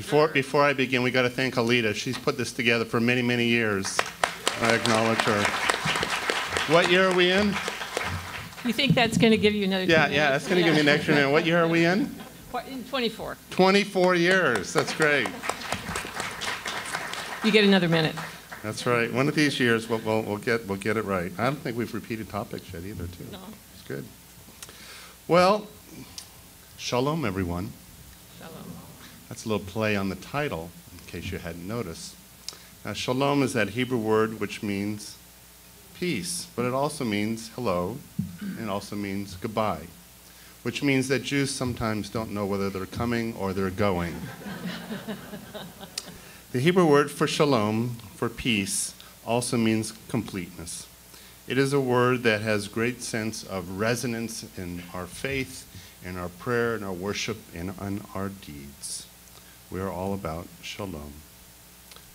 Before I begin, we got to thank Aleda. She's put this together for many, many years. I acknowledge her. What year are we in? You think that's going to give you another 2 minutes? Yeah, that's going to give me an extra minute. What year are we in? 24. 24 years. That's great. You get another minute. That's right. One of these years, we'll get it right. I don't think we've repeated topics yet either, too. No. It's good. Well, shalom, everyone. Shalom. That's a little play on the title, in case you hadn't noticed. Now, shalom is that Hebrew word which means peace, but it also means hello, and it also means goodbye, which means that Jews sometimes don't know whether they're coming or they're going. The Hebrew word for shalom, for peace, also means completeness. It is a word that has great sense of resonance in our faith, in our prayer, in our worship, and in our deeds. We are all about shalom.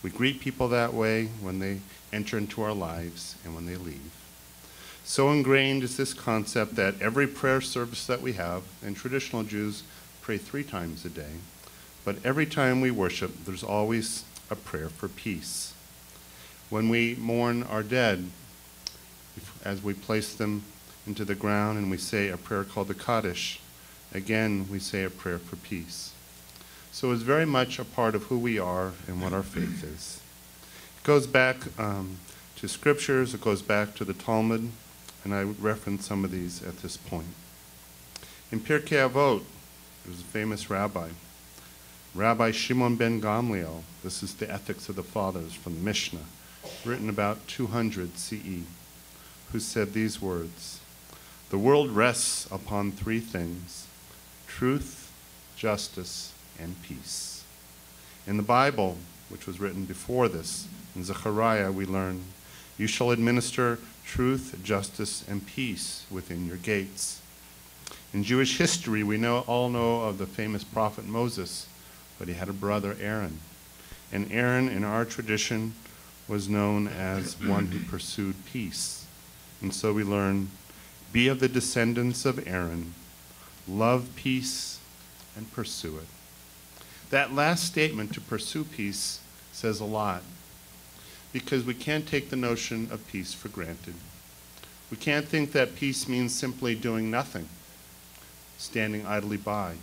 We greet people that way when they enter into our lives and when they leave. So ingrained is this concept that every prayer service that we have, and traditional Jews pray 3 times a day, but every time we worship, there's always a prayer for peace. When we mourn our dead, as we place them into the ground and we say a prayer called the Kaddish, again we say a prayer for peace. So it's very much a part of who we are and what our faith is. It goes back to scriptures, it goes back to the Talmud, and I would reference some of these at this point. In Pirkei Avot, there's a famous rabbi, Rabbi Shimon ben Gamliel. This is the Ethics of the Fathers from the Mishnah, written about 200 CE, who said these words: "The world rests upon 3 things, truth, justice, and peace." In the Bible, which was written before this, in Zechariah, we learn, "You shall administer truth, justice, and peace within your gates." In Jewish history, we all know of the famous prophet Moses, but he had a brother, Aaron. And Aaron, in our tradition, was known as one who pursued peace. And so we learn, be of the descendants of Aaron, love peace, and pursue it. That last statement, to pursue peace, says a lot, because we can't take the notion of peace for granted. We can't think that peace means simply doing nothing, standing idly by.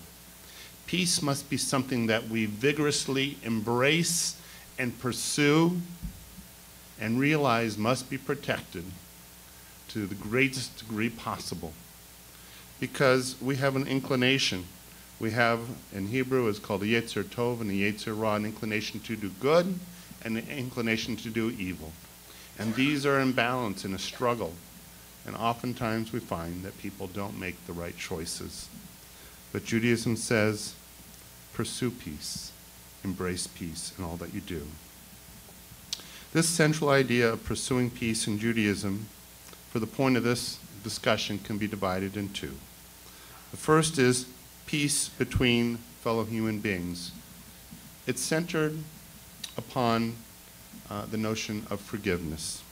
Peace must be something that we vigorously embrace and pursue and realize must be protected to the greatest degree possible. Because we have an inclination. We have, in Hebrew, it's called a Yetzer Tov and a Yetzer Ra, an inclination to do good and an inclination to do evil. And these are in balance, in a struggle. And oftentimes we find that people don't make the right choices. But Judaism says, pursue peace, embrace peace in all that you do. This central idea of pursuing peace in Judaism, for the point of this discussion, can be divided in 2. The first is peace between fellow human beings. It's centered upon the notion of forgiveness.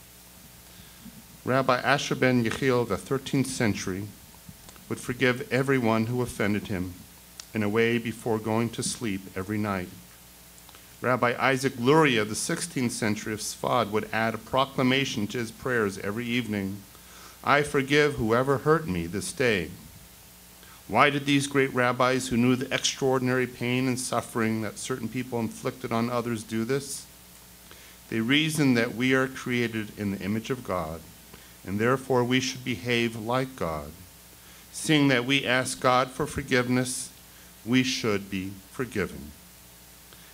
Rabbi Asher ben Yechiel of the 13th century would forgive everyone who offended him in a way before going to sleep every night. Rabbi Isaac Luria of the 16th century of Sfad would add a proclamation to his prayers every evening: "I forgive whoever hurt me this day." Why did these great rabbis who knew the extraordinary pain and suffering that certain people inflicted on others do this? They reasoned that we are created in the image of God, and therefore we should behave like God. Seeing that we ask God for forgiveness, we should be forgiving.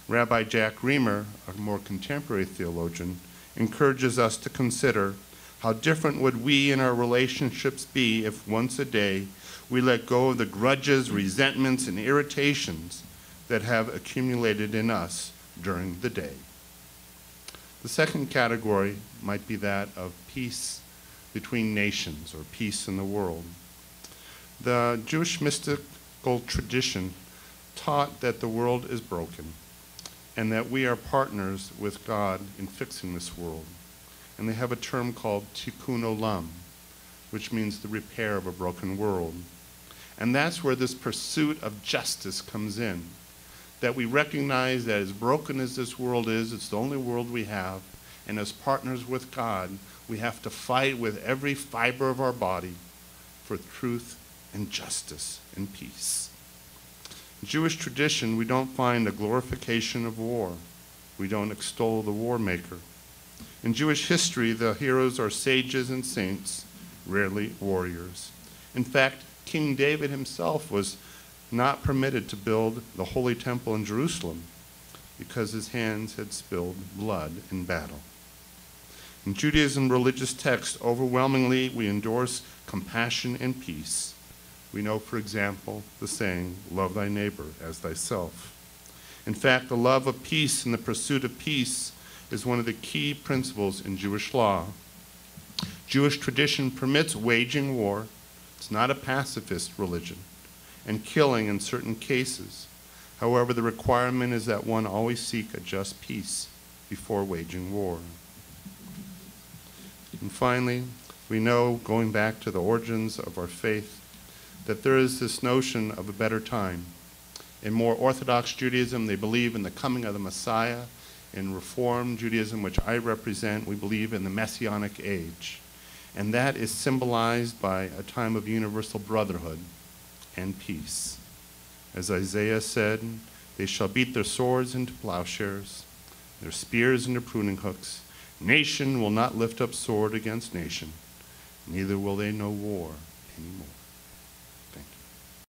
Rabbi Jack Reamer, a more contemporary theologian, encourages us to consider how different would we in our relationships be if once a day we let go of the grudges, resentments, and irritations that have accumulated in us during the day. The second category might be that of peace between nations, or peace in the world. The Jewish mystical tradition taught that the world is broken and that we are partners with God in fixing this world. And they have a term called tikkun olam, which means the repair of a broken world. And that's where this pursuit of justice comes in. that we recognize that as broken as this world is, it's the only world we have, and as partners with God, we have to fight with every fiber of our body for truth and justice and peace. In Jewish tradition, we don't find a glorification of war. We don't extol the war maker. In Jewish history, the heroes are sages and saints, rarely warriors. In fact, King David himself was not permitted to build the Holy Temple in Jerusalem because his hands had spilled blood in battle. In Judaism religious texts, overwhelmingly we endorse compassion and peace. We know, for example, the saying, love thy neighbor as thyself. In fact, the love of peace and the pursuit of peace is one of the key principles in Jewish law. Jewish tradition permits waging war. It's not a pacifist religion, and killing in certain cases. However, the requirement is that one always seek a just peace before waging war. And finally, we know, going back to the origins of our faith, that there is this notion of a better time. In more Orthodox Judaism, they believe in the coming of the Messiah. In Reform Judaism, which I represent, we believe in the Messianic age. And that is symbolized by a time of universal brotherhood and peace. As Isaiah said, they shall beat their swords into plowshares, their spears into pruning hooks. Nation will not lift up sword against nation, neither will they know war anymore.